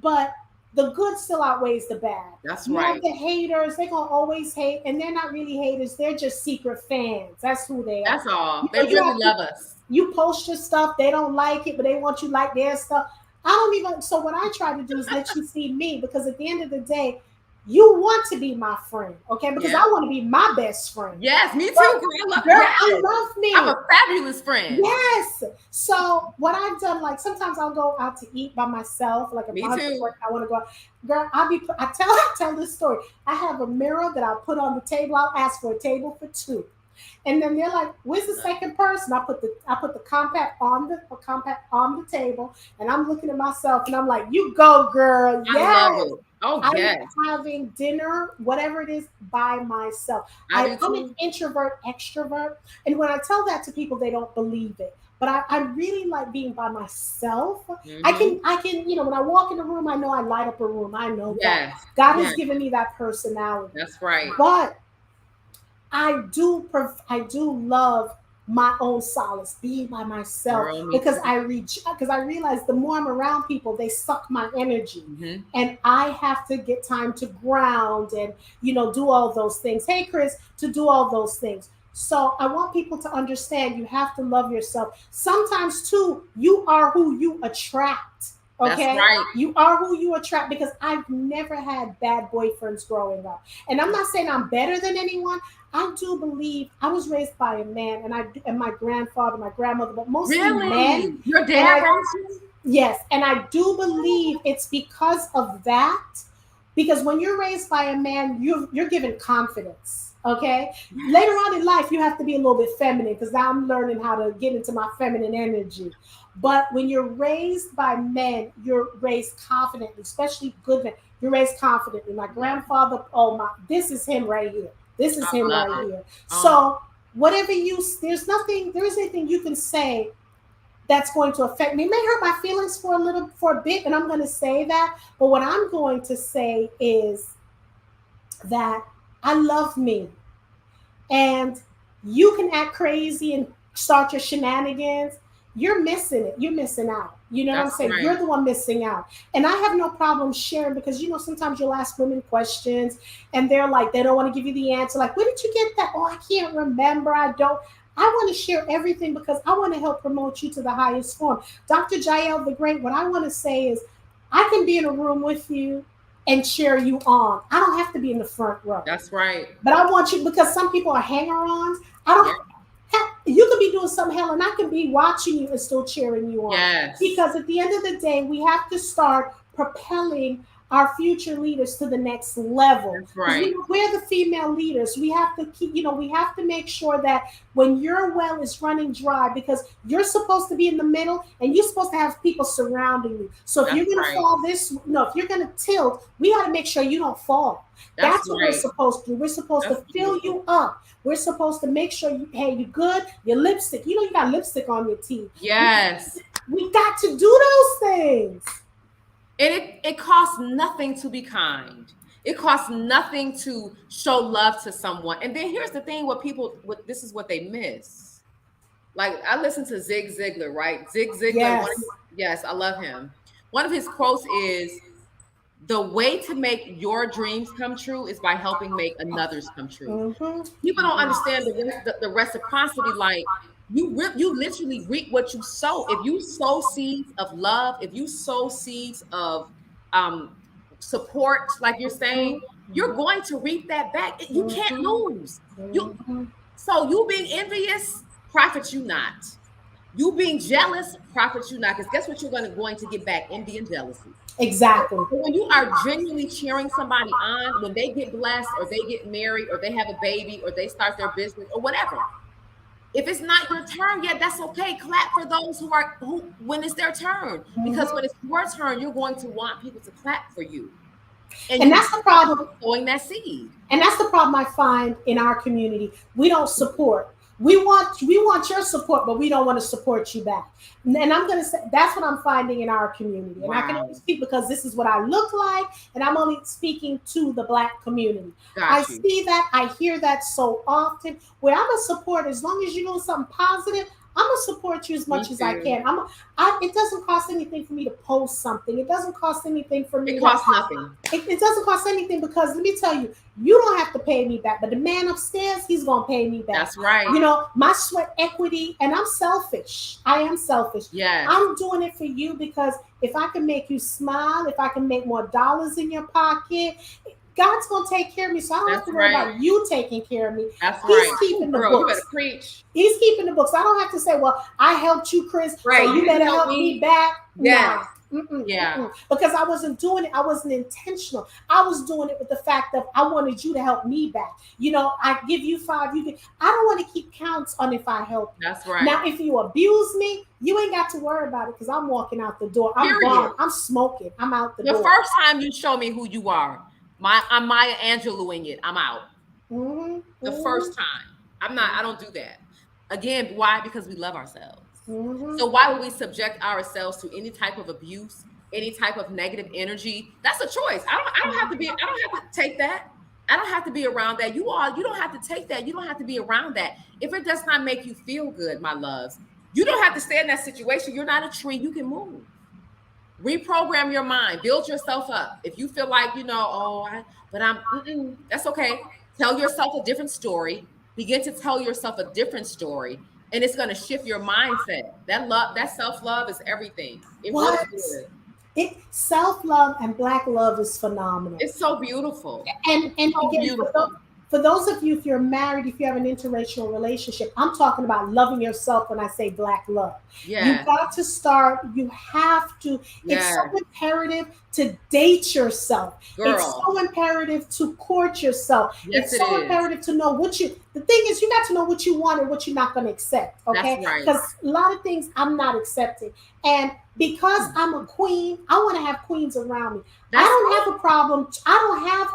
But the good still outweighs the bad. That's You have right. the haters, they're gonna always hate, and they're not really haters, they're just secret fans. That's who they are. That's all. They You really have love us. you post your stuff, they don't like it, but they want you to like their stuff. I don't even, so what I try to do is let you see me because at the end of the day, you want to be my friend, okay? Because I Yeah. want to be my best friend. Yes, me too, But girl. girl, Yes. I love I'm me. a fabulous friend. Yes. So what I've done, like sometimes I'll go out to eat by myself, like if Me my husband's too. working, I want to go out. Girl, I tell this story. I have a mirror that I'll put on the table. I'll ask for a table for two. And then they're like, "Where's the second person?" I put the compact on the table, and I'm looking at myself, and I'm like, "You go, girl, I love yes." it. Oh, I'm yes. having dinner, whatever it is, by myself. I do I'm an too. introvert, extrovert, and when I tell that to people, they don't believe it. But I really like being by myself. Hmm. I can, when I walk in a room, I know I light up a room. I know that Yes. God has Yes. given me that personality. That's right. But I do love my own solace, being by myself, Girl, me because too. I realize the more I'm around people, they suck my energy, Hmm. and I have to get time to ground and do all those things. Hey, Chris, to do all those things. So I want people to understand you have to love yourself. Sometimes too, you are who you attract. That's Okay, right. you are who you attract, because I've never had bad boyfriends growing up, and I'm not saying I'm better than anyone. I do believe I was raised by a man, and my grandfather, my grandmother, but mostly men. Really? Your And dad I raised you? Yes, and I do believe it's because of that. Because when you're raised by a man, you're given confidence. Okay, later Yes. on in life, you have to be a little bit feminine, because now I'm learning how to get into my feminine energy. But when you're raised by men, you're raised confidently, especially good men. You're raised confidently. My grandfather, oh my, this is him right here. This is I him love right it. here. Oh, So whatever there is anything you can say that's going to affect me. It may hurt my feelings for a bit, and I'm going to say that. But what I'm going to say is that I love me, and you can act crazy and start your shenanigans. You're missing it. You're missing out. You know what I'm that's saying? right. You're the one missing out. And I have no problem sharing, because sometimes you'll ask women questions and they're like, they don't want to give you the answer. Like, where did you get that? Oh, I can't remember. I don't. I want to share everything, because I want to help promote you to the highest form. Dr. Jael the Great, what I want to say is, I can be in a room with you and cheer you on. I don't have to be in the front row. That's right. But I want you, because some people are hanger-ons. I Yeah. don't. You could be doing something hell, and I could be watching you and still cheering you on. Yes. Because at the end of the day, we have to start propelling our future leaders to the next level. That's Because right. we're the female leaders. We have to keep, we have to make sure that when your well is running dry, because you're supposed to be in the middle and you're supposed to have people surrounding you. So if That's you're going to right. fall no, if you're going to tilt, we got to make sure you don't fall. That's That's what we're right. supposed to do. We're supposed to That's fill beautiful. you up. We're supposed to make sure hey, you good. Your lipstick, you got lipstick on your teeth. Yes. We got to do those things. And it costs nothing to be kind. It costs nothing to show love to someone. And then here's the thing: this is what they miss. Like, I listen to Zig Ziglar, right? Zig Ziglar. Yes. Yes, I love him. One of his quotes is, "The way to make your dreams come true is by helping make another's come true." Mm-hmm. People don't understand the reciprocity. Like, you literally reap what you sow. If you sow seeds of love, if you sow seeds of um support, like you're saying, you're going to reap that back. You can't Mm-hmm. lose. You Mm-hmm. So you being envious profits you not. You being jealous profits you not. Because guess what you're going to get back? Envy and jealousy. Exactly. But when you are genuinely cheering somebody on, when they get blessed or they get married or they have a baby or they start their business or whatever, if it's not your turn yet, that's okay. Clap for those who when it's their turn. Because Mm-hmm. when it's your turn, you're going to want people to clap for you. And And you that's the problem. sowing that seed. And that's the problem I find in our community. We don't support. We want your support, but we don't want to support you back. And I'm gonna say that's what I'm finding in our community. And I can only Wow. speak because this is what I look like, and I'm only speaking to the Black community. I Got you. see that, I hear that so often. Where I'm a support, as long as you're doing something positive, I'm gonna support you as Me much as I too. can. It doesn't cost anything for me to post something. It doesn't cost anything for It me to costs nothing. it doesn't cost anything, because let me tell you, you don't have to pay me back, but the man upstairs, he's gonna pay me back. That's right. My sweat equity, and I'm selfish. I am selfish. Yes. I'm doing it for you, because if I can make you smile, if I can make more dollars in your pocket, God's gonna take care of me. So I don't have That's to worry right. about you taking care of me. That's He's right. Ooh, keeping the girl, you better books. preach. He's keeping the books. I don't have to say, well, I helped you, Chris, Right. so You you better didn't help help me me. back. Yes. Nah. Mm-mm, Yeah. mm-mm. Because I wasn't doing it. I wasn't intentional. I was doing it with the fact that I wanted you to help me back. I give you five. I don't want to keep counts on if I help you. That's right. Now, if you abuse me, you ain't got to worry about it, because I'm walking out the door. I'm Period. gone. I'm smoking. I'm out the The door. first time you show me who you are, I'm Maya Angelouing it. I'm out. Mm-hmm, The first time. I don't do that. Again, why? Because we love ourselves. mm-hmm, So why would we subject ourselves to any type of abuse, any type of negative energy? That's a choice. I don't have to take that. I don't have to be around that. You don't have to take that. You don't have to be around that. If it does not make you feel good, my loves, you don't have to stay in that situation. You're not a tree. You can move. Reprogram your mind. Build yourself up. If you feel like, that's okay. Tell yourself a different story. Begin to tell yourself a different story. And it's going to shift your mindset. That self-love is everything. It really What? is. Self-love and Black love is phenomenal. It's so beautiful. And So again, beautiful. for those of you, if you're married, if you have an interracial relationship, I'm talking about loving yourself when I say Black love. Yeah. You got to start, you have to, it's Yeah. so imperative to date yourself. It's Girl. so imperative to court yourself. Yes, It's it so is. imperative to know the thing is, you got to know what you want and what you're not going to accept. Okay. That's right. Because a lot of things I'm not accepting. And because I'm a queen, I want to have queens around me. I don't have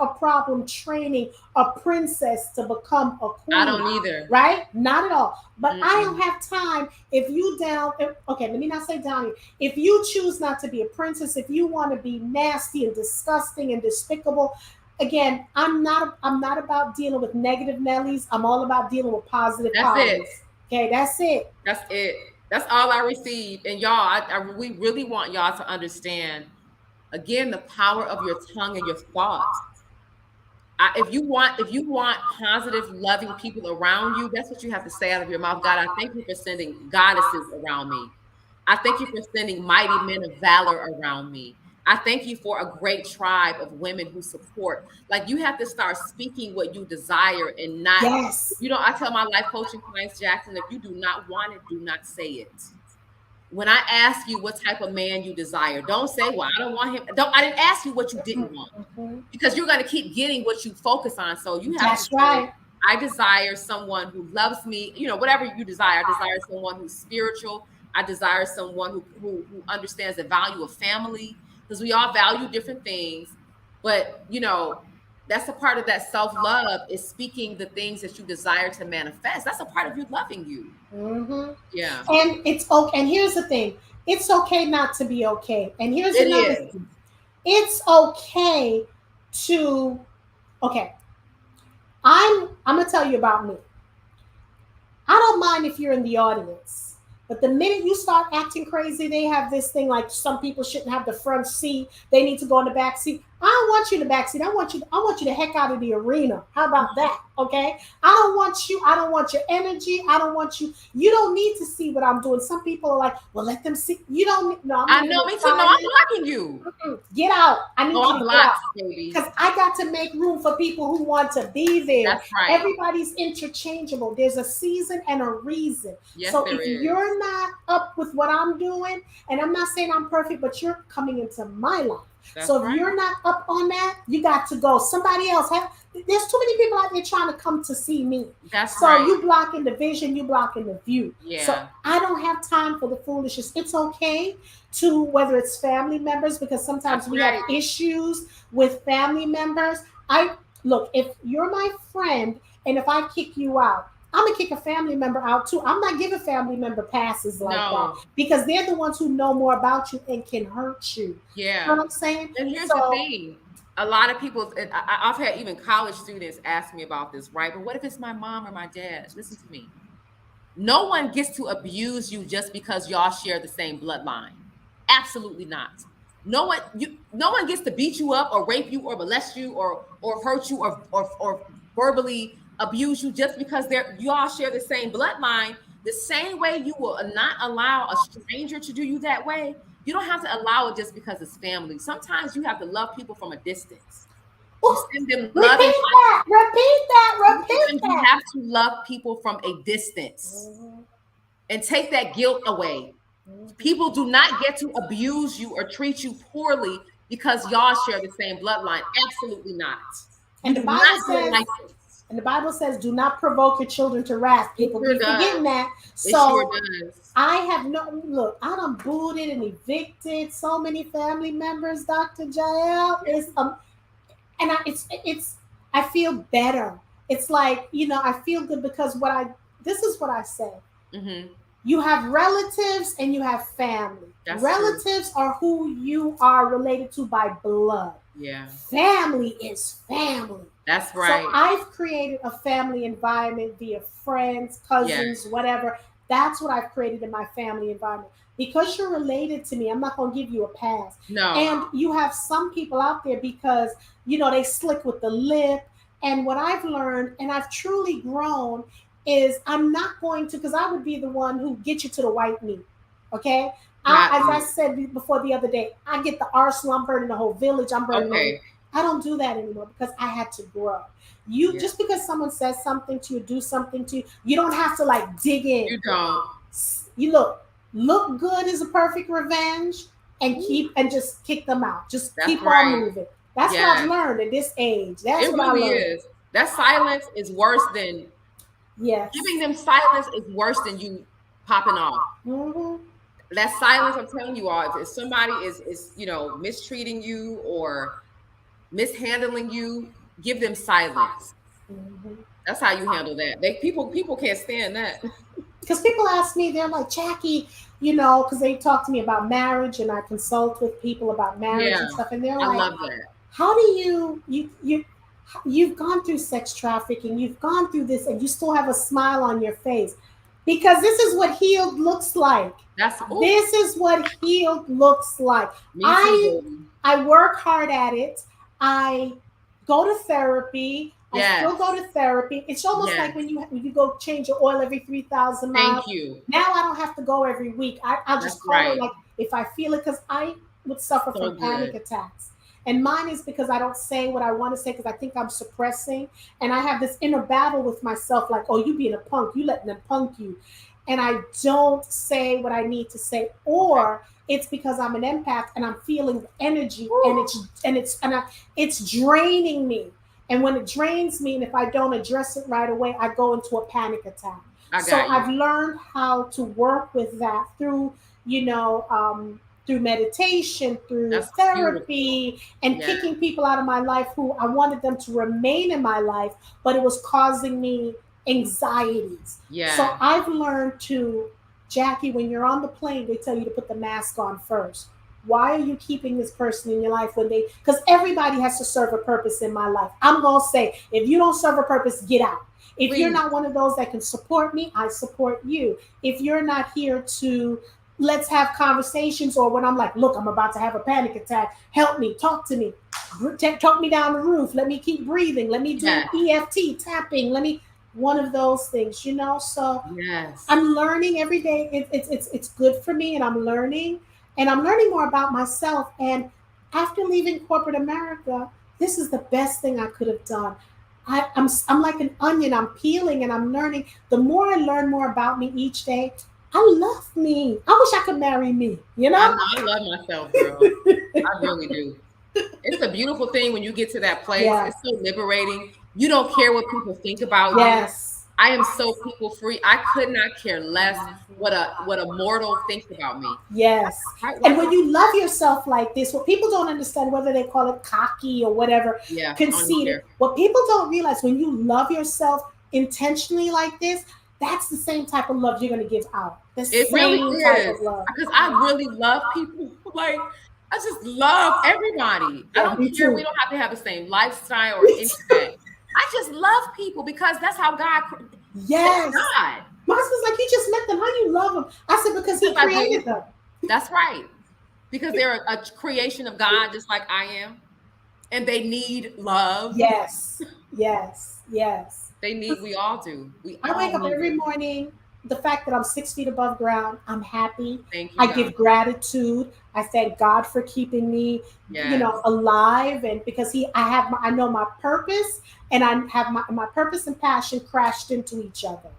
a problem training a princess to become a queen. I don't either. Right? Not at all. But Mm-mm. I don't have time. If you okay, let me not say down here. If you choose not to be a princess, if you want to be nasty and disgusting and despicable, again, I'm not about dealing with negative Nellies. I'm all about dealing with positive Pollies. Okay, that's it. That's it. That's all I receive. And y'all, we really want y'all to understand, again, the power of your tongue and your thoughts. If you want positive, loving people around you, that's what you have to say out of your mouth. God, I thank you for sending goddesses around me. I thank you for sending mighty men of valor around me. I thank you for a great tribe of women who support. Like, you have to start speaking what you desire and not, Yes. I tell my life coaching clients, Jackson, if you do not want it, do not say it. When I ask you what type of man you desire, don't say, well, I don't want him. I didn't ask you what you didn't want, because you're going to keep getting what you focus on. So you have to say, I desire someone who loves me, whatever you desire. I desire someone who's spiritual. I desire someone who understands the value of family, because we all value different things. But, that's a part of that self-love, is speaking the things that you desire to manifest. That's a part of you loving you. Mm-hmm. Yeah. And it's okay. And here's the thing. It's okay not to be okay. And here's another thing. It's okay to, okay. I'm going to tell you about me. I don't mind if you're in the audience. But the minute you start acting crazy, they have this thing like some people shouldn't have the front seat. They need to go in the back seat. I don't want you in the back seat. I want you the heck out of the arena. How about that? Okay. I don't want you. I don't want your energy. I don't want you. You don't need to see what I'm doing. Some people are like, well, let them see. You don't. No, I know. Me too. No, I'm blocking you. Get out. I need you to get out. Baby. Because I got to make room for people who want to be there. That's right. Everybody's interchangeable. There's a season and a reason. Yes, so if you're not up with what I'm doing, and I'm not saying I'm perfect, but you're coming into my life. So if you're not up on that, you got to go. Somebody else. There's too many people out there trying to come to see me. So you blocking the vision, you blocking the view. Yeah. So I don't have time for the foolishness. It's okay to, whether it's family members, because sometimes we have issues with family members. Look, if you're my friend and if I kick you out, I'm going to kick a family member out too. I'm not giving family member passes like that, because they're the ones who know more about you and can hurt you. Yeah. You know what I'm saying? And here's the thing. A lot of people, I've had even college students ask me about this, right? But what if it's my mom or my dad? Listen to me. No one gets to abuse you just because y'all share the same bloodline. Absolutely not. No one gets to beat you up or rape you or molest you or hurt you or verbally abuse you just because you all share the same bloodline. The same way you will not allow a stranger to do you that way, you don't have to allow it just because it's family. Sometimes you have to love people from a distance. You send them love. Repeat that. You have to love people from a distance and take that guilt away. People do not get to abuse you or treat you poorly because y'all share the same bloodline. Absolutely not. And the Bible says, do not provoke your children to wrath. People keep forgetting that. So I have look, I done booted and evicted so many family members, Dr. Jael. I feel better. It's like, I feel good because this is what I say. Mm-hmm. You have relatives and you have family. Relatives are who you are related to by blood. Yeah. Family is family. That's So right. I've created a family environment via friends, Yeah. cousins, whatever. That's what I've created in my family environment. Because you're related to me, I'm not going to give you a pass. No. And you have some people out there because, they slick with the lip. And what I've learned, and I've truly grown, is I'm not going to, because I would be the one who gets you to the white meat. Okay? Got As I you. said before the other day, I get the arsenal, I'm burning the whole village, I'm burning the whole. Okay. I don't do that anymore because I had to grow. You Yeah. just because someone says something to you, do something to you, you don't have to like dig in. You don't. You look good is a perfect revenge, and keep and just kick them out. Just That's keep on right. moving. That's what I've Yes. learned at this age. That's It what I really learned. is. That silence is worse than Yes. giving them silence is worse than you popping off. Mm-hmm. That silence, I'm telling you all, if somebody is mistreating you or mishandling you, give them silence. Mm-hmm. That's how you handle that. People can't stand that. Because people ask me, they're like, Jackie, because they talk to me about marriage, and I consult with people about marriage Yeah, and stuff, and they're I like, love that. how do you've gone through sex trafficking, you've gone through this, and you still have a smile on your face? Because this is what healed looks like. That's oh, This is what healed looks like. me too, I baby. I work hard at it. I go to therapy. I Yes, still go to therapy. It's almost like yes. when you go change your oil every 3,000 Thank miles. you. Now I don't have to go every week. I'll That's just call her right. like if I feel it, because I would suffer So from panic good. attacks. And mine is because I don't say what I want to say because I think I'm suppressing. And I have this inner battle with myself like, oh, you being a punk, you letting them punk you. And I don't say what I need to say. Okay. Or it's because I'm an empath and I'm feeling the energy, and Woo. it's draining me. And when it drains me, and if I don't address it right away, I go into a panic attack. I So got you. I've learned how to work with that through, you know, through meditation, through That's beautiful. therapy, and Yeah. kicking people out of my life who I wanted them to remain in my life, but it was causing me anxieties. So Yeah. I've learned to, Jackie, when you're on the plane, they tell you to put the mask on first. Why are you keeping this person in your life when they, because everybody has to serve a purpose in my life. I'm going to say, if you don't serve a purpose, get out. If you're Please. not one of those that can support me, I support you. If you're not here to, let's have conversations, or when I'm like, look, I'm about to have a panic attack, help me, talk to me, talk me down the roof, let me keep breathing, let me do Yeah. EFT tapping, let me, one of those things. So Yes. I'm learning every day. It's good for me, and I'm learning more about myself. And after leaving corporate America, this is the best thing I could have done. I'm like an onion. I'm peeling and I'm learning. The more I learn more about me each day, I love me. I wish I could marry me. You I know? know. I love myself, girl. I really do. It's a beautiful thing when you get to that place. Yeah. It's so liberating. You don't care what people think about you. Yes. I am so people free. I could not care less what a mortal thinks about me. Yes. Why And do when I you love care? yourself like this, what people don't understand, whether they call it cocky or whatever, Yeah, I don't conceited, care. what people don't realize, when you love yourself intentionally like this, that's the same type of love you're going to give out. The It really same type is of love. because I really love people. Like I just love everybody. I Yeah, don't me care. We too. don't have to have the same lifestyle or Me any of too. that. I just love people because that's how God. It's Yes. God. My husband's like, you just met them. How you love them? I said, because Because he I created do. them. That's right. Because they're a creation of God, just like I am, and they need love. Yes. Yes. Yes. They need. We all do. We I wake all up need every it. morning. The fact that I'm 6 feet above ground, I'm happy. Thank you, I God. give gratitude. I thank God for keeping me, Yes. alive. And because I know my purpose, and I have my purpose and passion crashed into each other.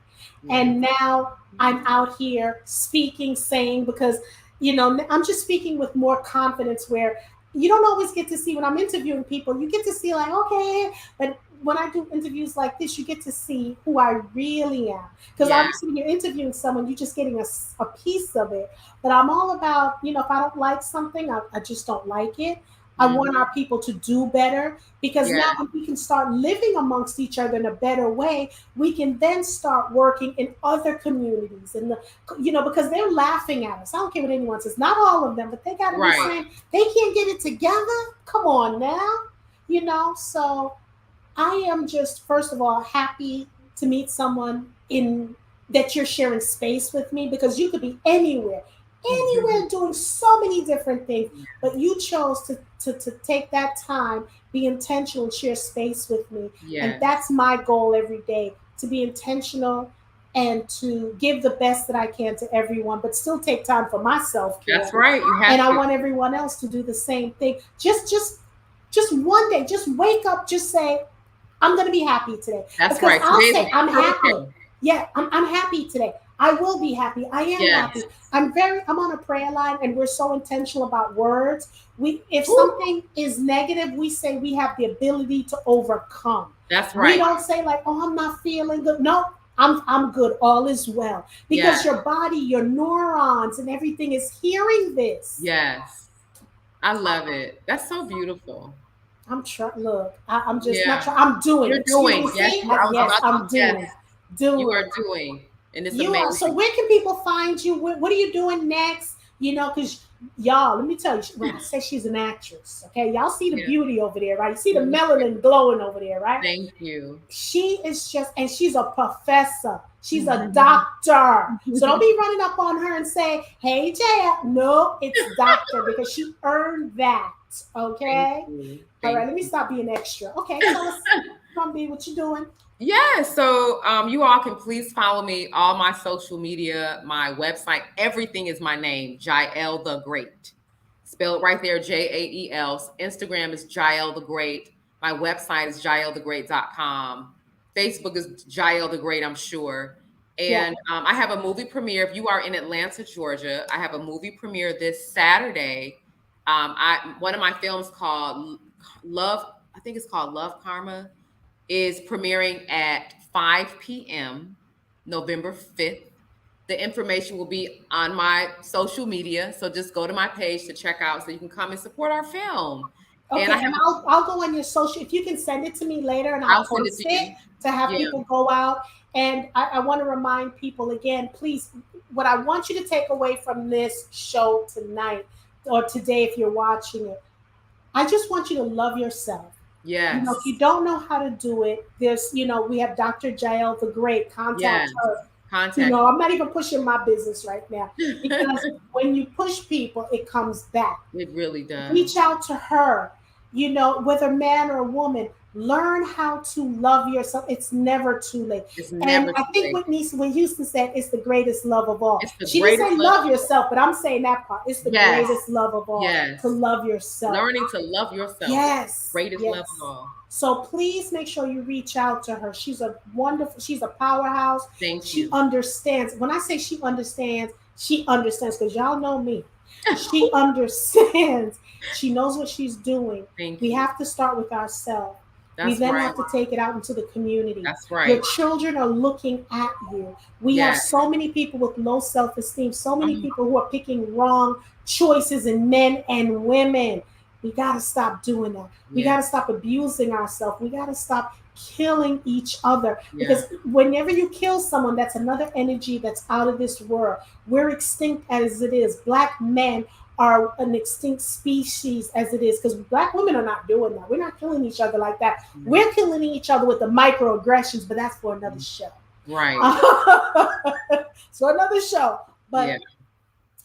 Yeah. And now I'm out here speaking, saying, because, I'm just speaking with more confidence, where you don't always get to see, when I'm interviewing people, you get to see like, okay, but when I do interviews like this, you get to see who I really am. Because Yeah. obviously, when you're interviewing someone, you're just getting a piece of it. But I'm all about, if I don't like something, I just don't like it. I want Hmm. our people to do better, because now Yes. when we can start living amongst each other in a better way, we can then start working in other communities. And, because they're laughing at us. I don't care what anyone says, not all of them, but they got to be Right. saying, they can't get it together. Come on now. So I am just, first of all, happy to meet someone in that you're sharing space with me, because you could be anywhere, anywhere doing so many different things, but you chose to take that time, be intentional, share space with me. And Yes. that's my goal every day, to be intentional and to give the best that I can to everyone, but still take time for my self care. That's right. You And have I to. want everyone else to do the same thing. Just one day, just wake up, just say, I'm going to be happy today. That's Because right. I'll Today's say, a I'm perfect happy. day. Yeah, I'm happy today. I will be happy. I am Yes. happy. I'm on a prayer line, and we're so intentional about words. If Woo. something is negative, we say we have the ability to overcome. That's We right. don't say like, oh, I'm not feeling good. No, I'm good. All is well. Because Yes. your body, your neurons, and everything is hearing this. Yes. I love it. That's so beautiful. I'm trying. Look, I'm just not Yeah. trying. I'm doing. You're Excuse me. doing. Yes, See? I was Yes, about to, I'm yes, doing. you Doing. are doing. And it's You are. So amazing. where can people find you? What are you doing next? Because y'all, let me tell you, when I say she's an actress, okay, y'all see the Yeah. beauty over there, right? You see the Mhm. melanin glowing over there, right? Thank you. She is just, and she's a professor. She's a doctor. So don't be running up on her and say, "Hey, Jaya." No, it's doctor, because she earned that. Thank Okay. you. All right. Thank Let me you. stop being extra. Okay. Tell us, come be what you doing. Yeah, so you all can please follow me, all my social media, my website, everything is my name, Jael the Great. Spell it right there, Jael. Instagram is Jael the Great. My website is jaelthegreat.com. Facebook is Jael the Great, I'm sure. Yeah. And I have a movie premiere. If you are in Atlanta, Georgia, I have a movie premiere this Saturday. One of my films called Love, I think it's called Love Karma, is premiering at 5 p.m. November 5th. The information will be on my social media. So just go to my page to check out so you can come and support our film. And I Okay, have and I'll go on your social. If you can send it to me later, and I'll I'll send it post to it you. to have Yeah. people go out. And I want to remind people again, please, what I want you to take away from this show tonight or today, if you're watching it, I just want you to love yourself. If you Yes. don't know how to do it, we have Dr. Jael the Great. Contact Yes. her. Contact. I'm not even pushing my business right now, because when you push people, it comes back. It really does. Reach out to her, whether man or woman. Learn how to love yourself. It's never too late. It's And never I too think late. When Houston said it's the greatest love of all. It's the She didn't greatest say love. love yourself, but I'm saying that part. It's the Yes. greatest love of all, to Yes. love yourself. Learning to love yourself. Yes, Greatest love of yes. all. So please make sure you reach out to her. She's a powerhouse. Thank She you. understands. When I say she understands, because y'all know me. She understands. She knows what she's doing. Thank We you. have to start with ourselves. We That's then right. have to take it out into the community. That's Your right. children are looking at you. We have Yes. so many people with low self esteem, so many Um, people who are picking wrong choices in men and women. We got to stop doing that. We got yeah. to stop abusing ourselves. We got to stop killing each other, Yeah. because whenever you kill someone, that's another energy that's out of this world. We're extinct as it is. Black men are an extinct species as it is, because black women are not doing that. We're not killing each other like that. We're killing each other with the microaggressions, but that's for another show. Right. So another show. Yeah.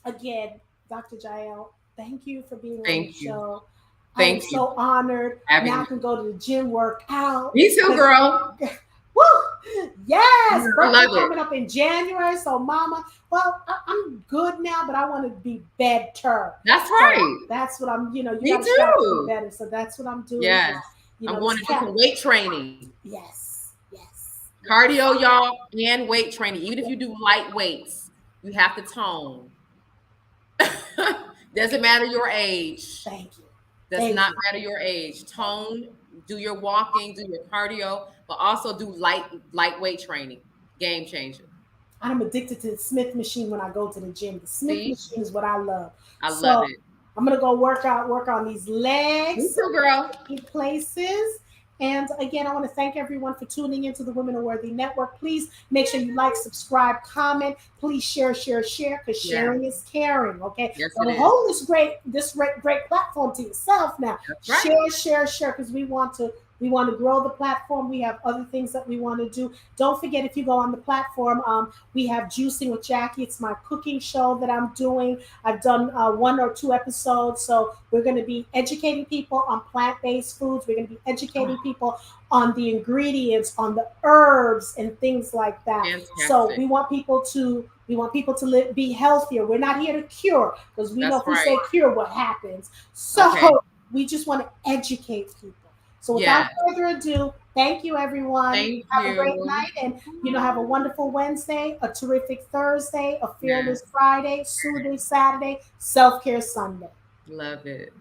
But again, Dr. Jael, thank you for being on the Thank you. show. I am Thank you. so honored. Having Now I me. can go to the gym, work out. Me too, girl. Woo! Yes, I birthday love it. coming up in January. So, Mama, well, I'm good now, but I want to be better. That's So right. that's what I'm. You Me got to strive to too. be better. So that's what I'm doing. Yes. Now. I'm going to do some weight training. Yes, yes. Cardio, y'all, and weight training. Even if you do light weights, you have to tone. Doesn't matter your age. Thank you. Does Thank not you. matter your age. Tone, do your walking, do your cardio, but also do lightweight training. Game changer. I'm addicted to the Smith machine when I go to the gym. The Smith See? machine is what I love. I love So it. I'm gonna go work on these Me legs, too, girl. places. And again, I want to thank everyone for tuning into the Women Are Worthy Network. Please make sure you like, subscribe, comment. Please share, because sharing is caring. Okay, Yes, don't it is. hold this great platform to yourself now. That's right. Share, because we want to We want to grow the platform. We have other things that we want to do. Don't forget, if you go on the platform, we have Juicing with Jackie. It's my cooking show that I'm doing. I've done 1 or 2 episodes. So we're going to be educating people on plant-based foods. We're going to be educating people on the ingredients, on the herbs and things like that. So Fantastic. we want people to live, be healthier. We're not here to cure, because we know That's if we right. say cure, what happens. Okay. So we just want to educate people. So without Yes. further ado, thank you everyone. Thank Have a great you. night, and have a wonderful Wednesday, a terrific Thursday, a fearless Yes. Friday, soothing Saturday, self-care Sunday. Love it.